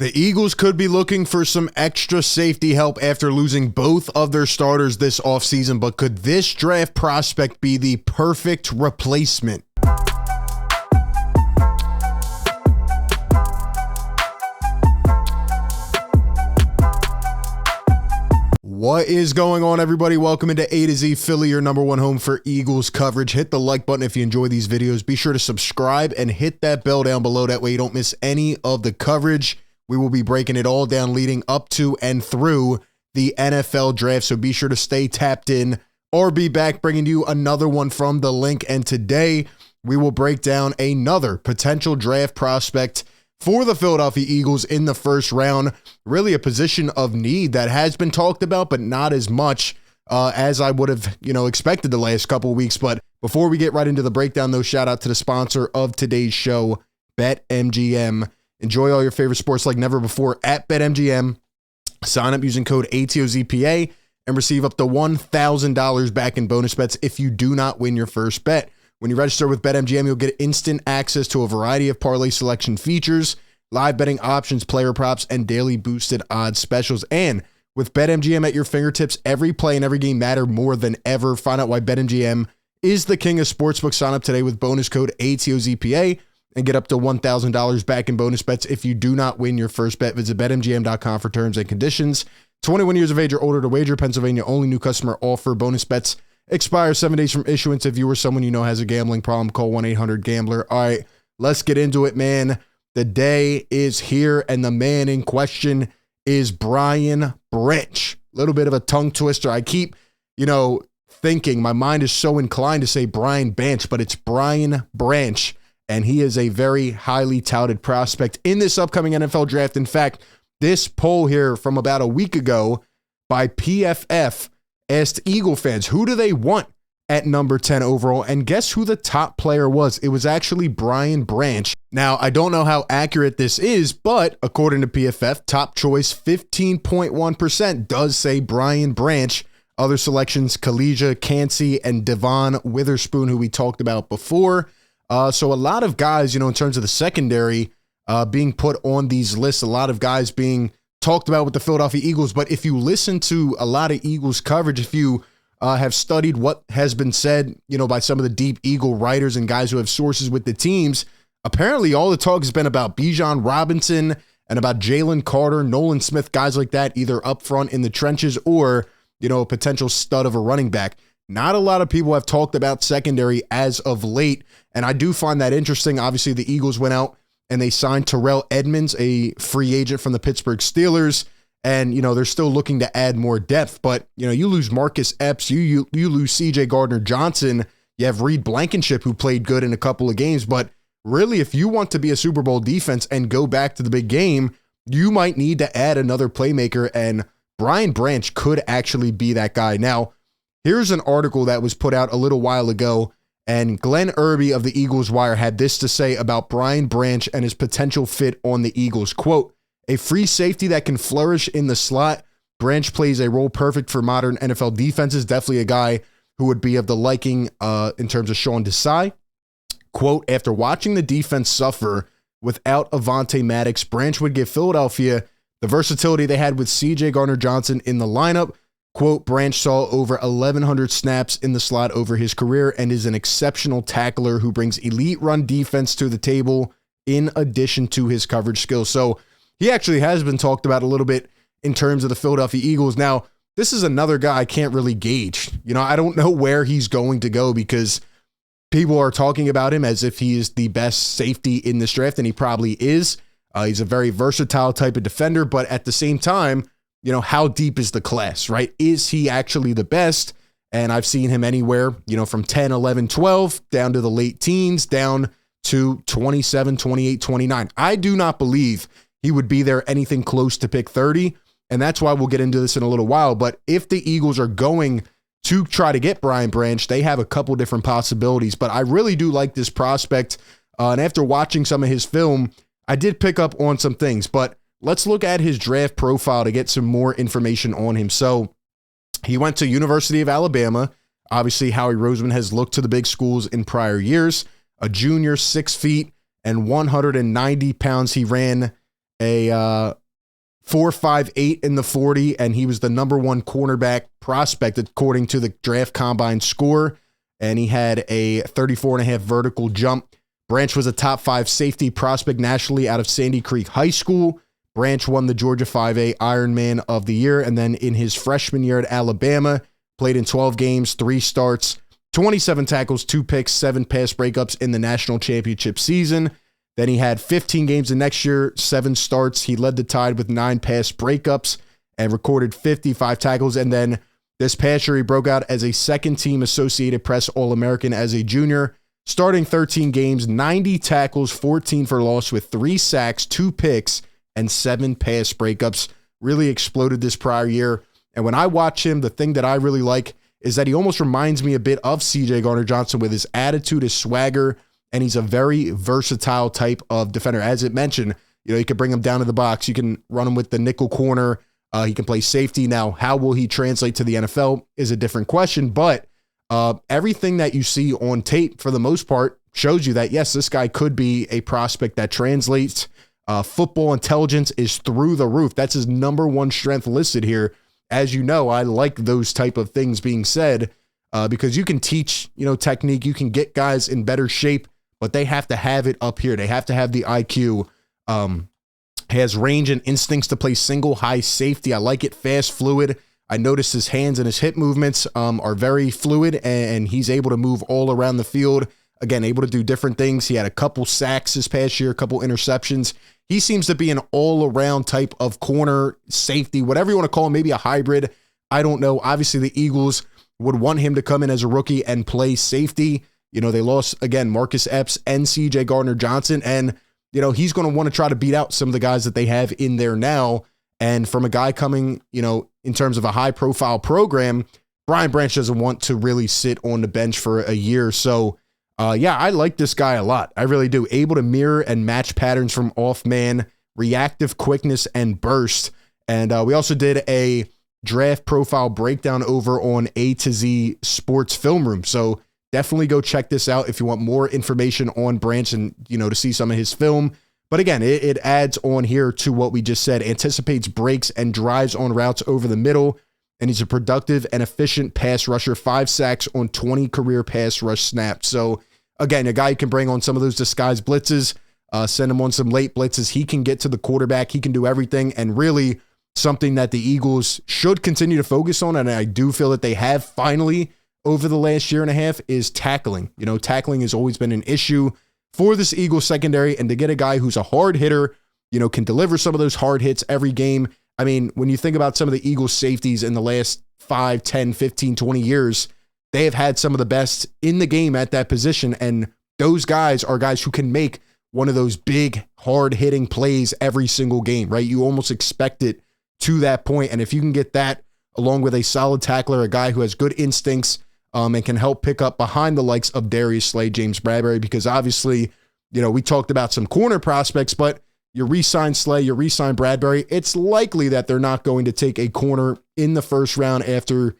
The Eagles could be looking for some extra safety help after losing both of their starters this offseason, but could this draft prospect be the perfect replacement? What is going on, everybody? Welcome into A to Z Philly, your number one home for Eagles coverage. Hit the like button if you enjoy these videos. Be sure to subscribe and hit that bell down below. That way you don't miss any of the coverage. We will be breaking it all down leading up to and through the NFL draft, so be sure to stay tapped in or be back bringing you another one from the link. And today we will break down another potential draft prospect for the Philadelphia Eagles in the first round. Really a position of need that has been talked about, but not as much as I would have, expected the last couple of weeks. But before we get right into the breakdown, though, shout out to the sponsor of today's show, BetMGM. Enjoy all your favorite sports like never before at BetMGM. Sign up using code ATOZPA and receive up to $1,000 back in bonus bets if you do not win your first bet. When you register with BetMGM, you'll get instant access to a variety of parlay selection features, live betting options, player props, and daily boosted odds specials. And with BetMGM at your fingertips, every play and every game matter more than ever. Find out why BetMGM is the king of sportsbook. Sign up today with bonus code ATOZPA and get up to $1,000 back in bonus bets if you do not win your first bet. Visit BetMGM.com for terms and conditions. 21 years of age or older to wager. Pennsylvania only. New customer offer. Bonus bets expire 7 days from issuance. If you or someone you know has a gambling problem, call 1-800-GAMBLER. All right, let's get into it, man. The day is here, and the man in question is Brian Branch. A little bit of a tongue twister. I keep, thinking, my mind is so inclined to say Brian Branch, but it's Brian Branch, and he is a very highly touted prospect in this upcoming NFL draft. In fact, this poll here from about a week ago by PFF asked Eagle fans, who do they want at number 10 overall? And guess who the top player was? It was actually Brian Branch. Now, I don't know how accurate this is, but according to PFF, top choice 15.1% does say Brian Branch. Other selections, Kalijah Kancey and Devon Witherspoon, who we talked about before. So a lot of guys, in terms of the secondary being put on these lists, a lot of guys being talked about with the Philadelphia Eagles. But if you listen to a lot of Eagles coverage, if you have studied what has been said, by some of the deep Eagle writers and guys who have sources with the teams, apparently all the talk has been about Bijan Robinson and about Jalen Carter, Nolan Smith, guys like that, either up front in the trenches or, a potential stud of a running back. Not a lot of people have talked about secondary as of late, and I do find that interesting. Obviously, the Eagles went out and they signed Terrell Edmunds, a free agent from the Pittsburgh Steelers, and, they're still looking to add more depth. But, you lose Marcus Epps, you lose C.J. Gardner-Johnson, you have Reed Blankenship, who played good in a couple of games. But really, if you want to be a Super Bowl defense and go back to the big game, you might need to add another playmaker, and Brian Branch could actually be that guy. Now, here's an article that was put out a little while ago, and Glenn Irby of the Eagles Wire had this to say about Brian Branch and his potential fit on the Eagles. Quote, a free safety that can flourish in the slot. Branch plays a role perfect for modern NFL defenses. Definitely a guy who would be of the liking in terms of Sean Desai. Quote, after watching the defense suffer without Avonte Maddox, Branch would give Philadelphia the versatility they had with C.J. Gardner-Johnson in the lineup. Quote, Branch saw over 1,100 snaps in the slot over his career and is an exceptional tackler who brings elite run defense to the table in addition to his coverage skills. So he actually has been talked about a little bit in terms of the Philadelphia Eagles. Now, this is another guy I can't really gauge. I don't know where he's going to go because people are talking about him as if he is the best safety in this draft, and he probably is. He's a very versatile type of defender, but at the same time, how deep is the class, right? Is he actually the best? And I've seen him anywhere, from 10, 11, 12, down to the late teens, down to 27, 28, 29. I do not believe he would be there anything close to pick 30, and that's why we'll get into this in a little while. But if the Eagles are going to try to get Brian Branch, they have a couple different possibilities. But I really do like this prospect, and after watching some of his film, I did pick up on some things. But let's look at his draft profile to get some more information on him. So he went to University of Alabama. Obviously, Howie Roseman has looked to the big schools in prior years. A junior, 6 feet and 190 pounds. He ran a 4.58 in the 40, and he was the number one cornerback prospect according to the draft combine score, and he had a 34.5 vertical jump. Branch was a top 5 safety prospect nationally out of Sandy Creek High School. Branch won the Georgia 5A Ironman of the Year, and then in his freshman year at Alabama, played in 12 games, 3 starts, 27 tackles, 2 picks, 7 pass breakups in the national championship season. Then he had 15 games the next year, 7 starts. He led the Tide with 9 pass breakups and recorded 55 tackles. And then this past year, he broke out as a second-team Associated Press All-American as a junior, starting 13 games, 90 tackles, 14 for loss with 3 sacks, 2 picks, and 7 pass breakups. Really exploded this prior year. And when I watch him, the thing that I really like is that he almost reminds me a bit of CJ Gardner-Johnson with his attitude, his swagger, and he's a very versatile type of defender. As it mentioned, you can bring him down to the box. You can run him with the nickel corner. He can play safety. Now, how will he translate to the NFL is a different question, but everything that you see on tape, for the most part, shows you that, yes, this guy could be a prospect that translates. Football intelligence is through the roof. That's his number one strength listed here. As you know, I like those type of things being said because you can teach, technique. You can get guys in better shape, but they have to have it up here. They have to have the IQ. Has range and instincts to play single high safety. I like it fast, fluid. I noticed his hands and his hip movements are very fluid, and he's able to move all around the field. Again, able to do different things. He had a couple sacks this past year, a couple interceptions. He seems to be an all-around type of corner, safety, whatever you want to call him, maybe a hybrid. I don't know. Obviously, the Eagles would want him to come in as a rookie and play safety. They lost, again, Marcus Epps and CJ Gardner-Johnson, and, he's going to want to try to beat out some of the guys that they have in there now. And from a guy coming, in terms of a high-profile program, Brian Branch doesn't want to really sit on the bench for a year. So, I like this guy a lot. I really do. Able to mirror and match patterns from off-man, reactive quickness, and burst. And we also did a draft profile breakdown over on A to Z Sports Film Room. So definitely go check this out if you want more information on Branch and, to see some of his film. But again, it adds on here to what we just said. Anticipates breaks and drives on routes over the middle. And he's a productive and efficient pass rusher, 5 sacks on 20 career pass rush snaps. So again, a guy you can bring on some of those disguised blitzes, send him on some late blitzes. He can get to the quarterback. He can do everything. And really something that the Eagles should continue to focus on, and I do feel that they have finally over the last year and a half, is tackling. Tackling has always been an issue for this Eagles secondary, and to get a guy who's a hard hitter, can deliver some of those hard hits every game. I mean, when you think about some of the Eagles safeties in the last 5, 10, 15, 20 years, they have had some of the best in the game at that position. And those guys are guys who can make one of those big, hard-hitting plays every single game, right? You almost expect it to that point. And if you can get that along with a solid tackler, a guy who has good instincts and can help pick up behind the likes of Darius Slay, James Bradbury, because obviously, we talked about some corner prospects, but you re-sign Slay, you re-sign Bradbury, it's likely that they're not going to take a corner in the first round after,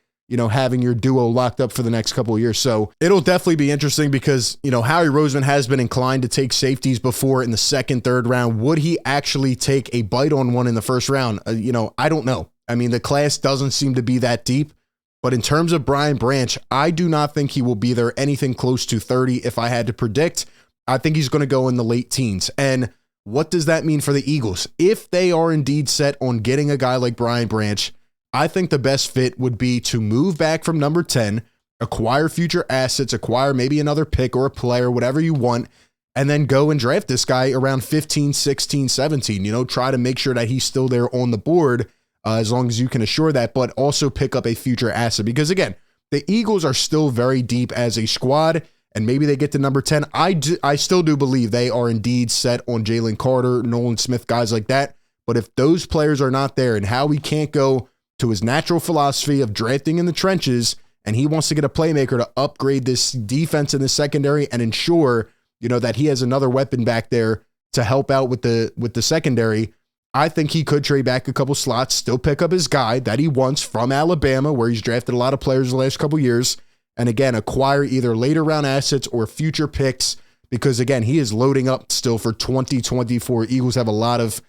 having your duo locked up for the next couple of years. So it'll definitely be interesting because, Howie Roseman has been inclined to take safeties before in the second, third round. Would he actually take a bite on one in the first round? I don't know. I mean, the class doesn't seem to be that deep, but in terms of Brian Branch, I do not think he will be there anything close to 30. If I had to predict, I think he's going to go in the late teens. And what does that mean for the Eagles? If they are indeed set on getting a guy like Brian Branch, I think the best fit would be to move back from number 10, acquire future assets, acquire maybe another pick or a player, whatever you want, and then go and draft this guy around 15, 16, 17. Try to make sure that he's still there on the board as long as you can assure that, but also pick up a future asset. Because again, the Eagles are still very deep as a squad, and maybe they get to number 10. I still do believe they are indeed set on Jalen Carter, Nolan Smith, guys like that. But if those players are not there and Howie can't go to his natural philosophy of drafting in the trenches, and he wants to get a playmaker to upgrade this defense in the secondary and ensure, that he has another weapon back there to help out with the secondary, I think he could trade back a couple slots, still pick up his guy that he wants from Alabama, where he's drafted a lot of players the last couple years, and again, acquire either later round assets or future picks, because again, he is loading up still for 2024. Eagles have a lot of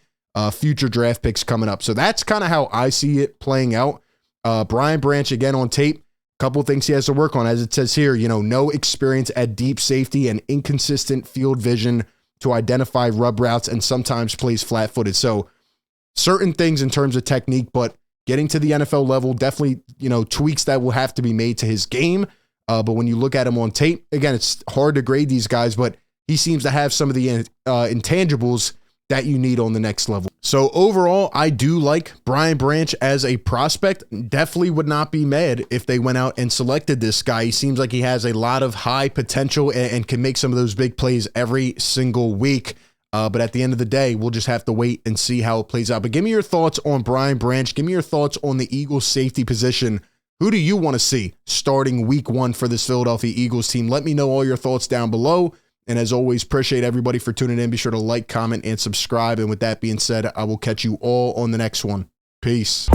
future draft picks coming up. So that's kind of how I see it playing out. Brian Branch, again, on tape, couple things he has to work on. As it says here, no experience at deep safety and inconsistent field vision to identify rub routes, and sometimes plays flat-footed. So certain things in terms of technique, but getting to the NFL level, definitely, tweaks that will have to be made to his game. But when you look at him on tape, again, it's hard to grade these guys, but he seems to have some of the intangibles that you need on the next level. So overall, I do like Brian Branch as a prospect. Definitely would not be mad if they went out and selected this guy. He seems like he has a lot of high potential and can make some of those big plays every single week. But at the end of the day, we'll just have to wait and see how it plays out. But give me your thoughts on Brian Branch. Give me your thoughts on the Eagles safety position. Who do you want to see starting week 1 for this Philadelphia Eagles team? Let me know all your thoughts down below. And as always, appreciate everybody for tuning in. Be sure to like, comment, and subscribe. And with that being said, I will catch you all on the next one. Peace.